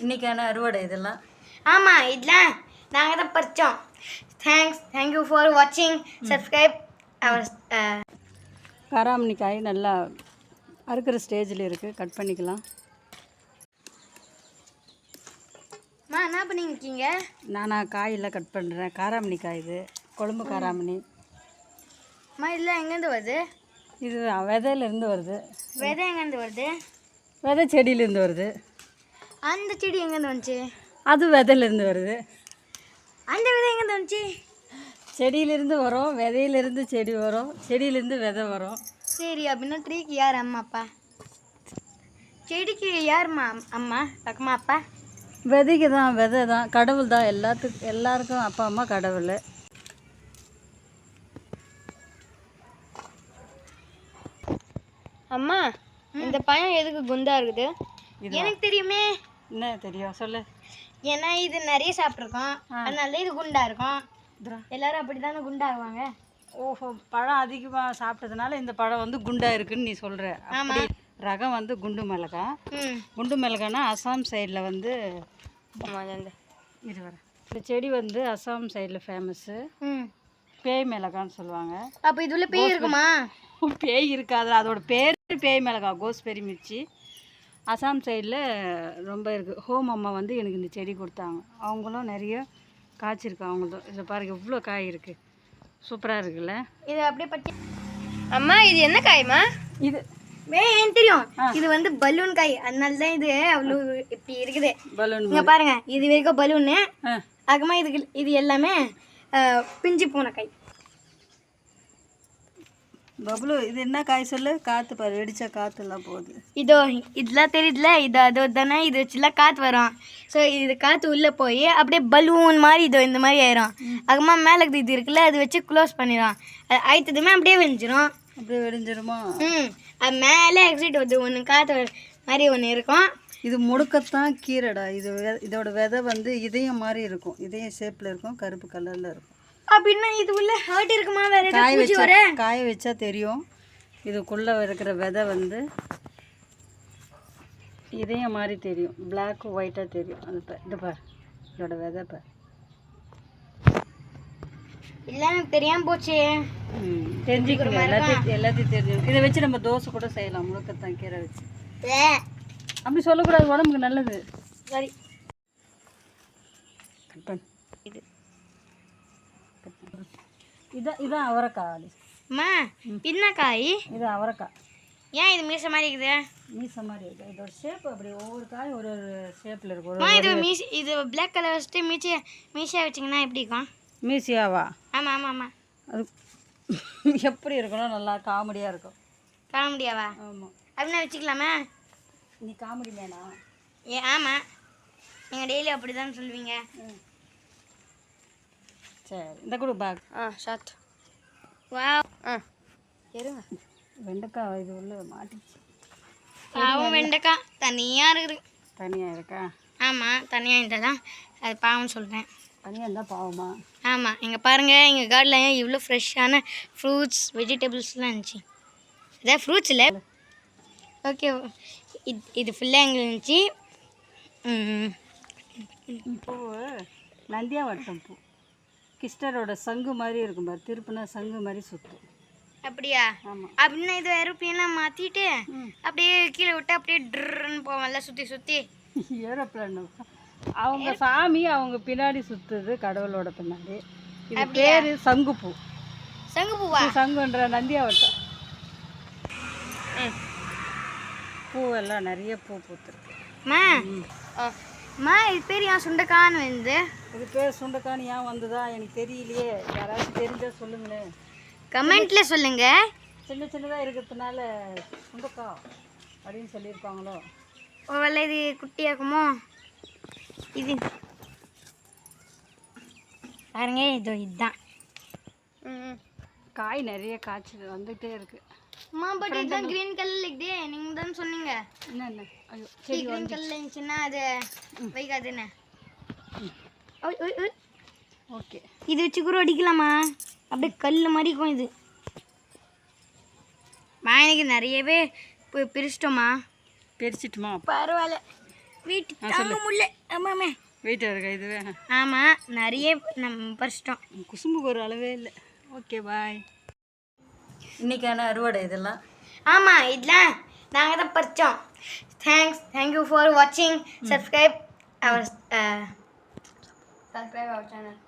இன்றைக்கான அறுவடை இதெல்லாம். ஆமாம், இதெல்லாம் நாங்கள் தான் பறித்தோம். தேங்க்யூ ஃபார் வாட்சிங். Subscribe our. காராமணி காய் நல்லா அறுக்கிற ஸ்டேஜில் இருக்குது, கட் பண்ணிக்கலாம். என்ன பண்ணிருக்கீங்க? நானா காயெல்லாம் கட் பண்ணுறேன். காராமணி காய் இது, கொழும்பு காராமணி. இதெல்லாம் எங்கேருந்து வருது? இது விதையிலேருந்து வருது. விதை எங்கேருந்து வருது? விதை செடியிலேருந்து வருது. அந்த செடி எங்கேருந்து வந்துச்சு? அது விதையிலேருந்து வருது. அந்த விதை எங்கேருந்து வந்துச்சு? செடியிலேருந்து வரும், விதையிலேருந்து செடி வரும், செடியிலேருந்து விதை வரும். சரி, அப்படின்னா ட்ரீக்கு யார் அம்மா அப்பா? செடிக்கு யாரும்மா அம்மா அம்மா அப்பா? விதைக்கு தான், விதை தான், கடவுள் தான். எல்லாருக்கும் அப்பா அம்மா கடவுள். அம்மா, இந்த பழம் எதுக்கு குண்டா இருக்குது? எனக்கு தெரியுமே. என்ன தெரியும் சொல்லு. ஏன்னா இது நிறைய சாப்பிட்ருக்கோம், அதனால இது குண்டா இருக்கும். எல்லாரும் அப்படி தானே குண்டாகுவாங்க. ஓஹோ, பழம் அதிகமாக சாப்பிட்டதுனால இந்த பழம் வந்து குண்டா இருக்குன்னு நீ சொல்கிற. அப்படி ரகம் வந்து குண்டு மிளகாய். குண்டு மிளகானா அசாம் சைடில் வந்து இது வர இந்த செடி வந்து அசாம் சைடில் ஃபேமஸ்ஸு. பேய் மிளகான்னு சொல்லுவாங்க. அப்போ இதுல பேய் இருக்குமா? பேய் இருக்காது, அதோட பேர் பேய் மிளகாய், கோஸ்பெரி மிர்ச்சி. அசாம் சைடில் ரொம்ப இருக்குது. ஹோம் அம்மா வந்து எனக்கு இந்த செடி கொடுத்தாங்க. அவங்களும் நிறைய காய்ச்சிருக்கு. அவங்களும் இதை பாருங்க, இவ்வளோ காய் இருக்குது, சூப்பராக இருக்குல்ல. இது அப்படியே பட்டி. அம்மா, இது என்ன காய்மா? இது ஏன் தெரியும், இது வந்து பலூன் காய், அதனால தான் இது அவ்வளோ இப்படி இருக்குது. பலூன் இங்கே பாருங்க, இது வரைக்கும் பலூன்னு. அதுக்கப்புறமா இது எல்லாமே பிஞ்சு போன காய். பப்ளு, இது என்ன காய் சொல்லு. காற்று பாரு, வெடிச்சா காற்றுலாம் போகுது. இதெல்லாம் தெரியுதுல, அதோ தானே, இது வச்சுலாம் காற்று வரும். ஸோ இது காற்று உள்ளே போய் அப்படியே பலூன் மாதிரி இந்த மாதிரி ஆயிரும். அதுக்கப்புறமா மேலே இது இருக்குல்ல, அது வச்சு க்ளோஸ் பண்ணிடும். அது ஆயிட்டதுமே அப்படியே வெடிஞ்சிரும். அப்படியே வெடிஞ்சிருமா? அது மேலே எக்ஸிட் வருது, ஒன்று காற்று மாதிரி ஒன்று இருக்கும். இது முடுக்கத்தான் கீரைடா. இதோட விதை வந்து இதயம் மாதிரி இருக்கும், இதயம் ஷேப்பில் இருக்கும், கருப்பு கலரில் இருக்கும். அப்படின்னா இது உள்ள ஹர்ட் இருக்குமா? வேற காய வச்சா தெரியும். இதுக்குள்ளே இருக்கிற விதை வந்து இதயம் மாதிரி தெரியும், பிளாக் ஒயிட்டாக தெரியும். அது இது பார், இதோட விதை பார். இல்லை, எனக்கு தெரியாமல் போச்சு. தெரிஞ்சுக்கணும், எல்லாத்தையும் தெரிஞ்சுக்கணும். இதை வச்சு நம்ம தோசை கூட செய்யலாம், முழுக்கத்தான் கீரை வச்சு. அப்படி சொல்லக்கூடாது, உடம்புக்கு நல்லது. சரி, கட் பண்ணு. இதான் அவரைக்காய். அம்மா, என்ன காய் இது? அவரைக்காய். ஏன் இது மீசை மாதிரி இருக்குது? மீசை மாதிரி இருக்குது, இதோட ஷேப் அப்படி. ஒவ்வொரு காய் ஒரு ஒரு ஷேப்பில் இருக்கும். இது பிளாக் கலர் வச்சுட்டு மீசையாக வச்சிங்கன்னா எப்படி இருக்கும்? மீசியாவா? ஆமாம் ஆமாம் ஆமாம். அது எப்படி இருக்கணும், நல்லா காமெடியாக இருக்கும். காமெடியாவா? ஆமாம். அப்படின்னா வச்சுக்கலாமா? நீ காமெடி மேனா? ஆமாம், நீங்கள் டெய்லி அப்படி தான் சொல்லுவீங்க. சரி, இந்த கூட பேக். ஷார்ட். வா. இருங்க, வெண்டைக்காய் இது உள்ள மாட்டிச்சு. பாவம், வெண்டைக்காய் தனியாக இருக்குது. தனியாக இருக்கா? ஆமாம், தனியாக இருந்தால் தான் அது பாவம் சொல்கிறேன். தனியாக இருந்தால் பாவமா? ஆமாம், இங்கே பாருங்கள், எங்கள் கார்டனில் இவ்வளோ ஃப்ரெஷ்ஷான ஃப்ரூட்ஸ் வெஜிடபிள்ஸ்லாம் இருந்துச்சு. இதான் ஃப்ரூட்ஸ் இல்லை, ஓகே. இது ஃபுல்லாக எங்களுக்கு இருந்துச்சு. பூ நந்தியாவட்டம் பூ, கிருஷ்ணரோட சங்கு மாதிரி இருக்கும் பாரு, திருப்பினா சங்கு மாதிரி சுற்றும். அப்படியா? ஆமாம். அப்படின்னா இது ஏரோப்ளேன்லாம் மாற்றிட்டு அப்படியே கீழே விட்டு அப்படியே ட்ருன்னு போவான்ல, சுற்றி சுற்றி. ஏரோப்ளேன் அவங்க சாமி, அவங்க பின்னாடி சுற்றுது, கடவுளோட பின்னாடி. இது பேர் சங்குப்பூ. சங்குப்பூவா? சங்குன்ற நந்தியாவட்டம். பூவெல்லாம் நிறைய பூ பூத்துருக்கு. இது பேர் ஏன் சுண்டைக்கான்னு வந்து? இது பேர் சுண்டைக்கான்னு ஏன் வந்ததா எனக்கு தெரியலையே. யாராச்சும் தெரிஞ்சால் சொல்லுங்களேன், கமெண்ட்ல சொல்லுங்க. சின்ன சின்னதாக இருக்கிறதுனால சுண்டைக்கா அப்படின்னு சொல்லியிருப்பாங்களோ. ஒருவேளை இது குட்டியாக்குமோ? இது பாருங்க, இதுதான் காய் நிறைய காய்ச்சல் வந்துகிட்டே இருக்கு. அம்மா, பட் இதுதான் கிரீன் கலர்ல இருக்குதே, நீங்க தான் சொன்னீங்க. என்ன? ஐயோ, சரி, கிரீன் கலர்ல இருந்துச்சுன்னா அது வைக்காதுன்னு. ஓகே, இது வச்சு கூட அடிக்கலாமா? அப்படியே கல் மாதிரி இருக்கும் இது. எனக்கு நிறையவே பிரிச்சிட்டோமா? பிரிச்சிட்டுமா? பரவாயில்ல. வீட்டு தாங்க முடியல ஆமாமே வெயிட்டாக இருக்கா இதுவே? ஆமாம் நிறைய நம்ம பறிச்சிட்டோம். குசும்புக்கு ஒரு அளவே இல்லை. Okay bye. இன்றைக்கான அறுவடை இதெல்லாம். ஆமாம் இதெல்லாம் நாங்கள் தான் பறித்தோம். தேங்க்யூ ஃபார் வாட்சிங். Subscribe our channel.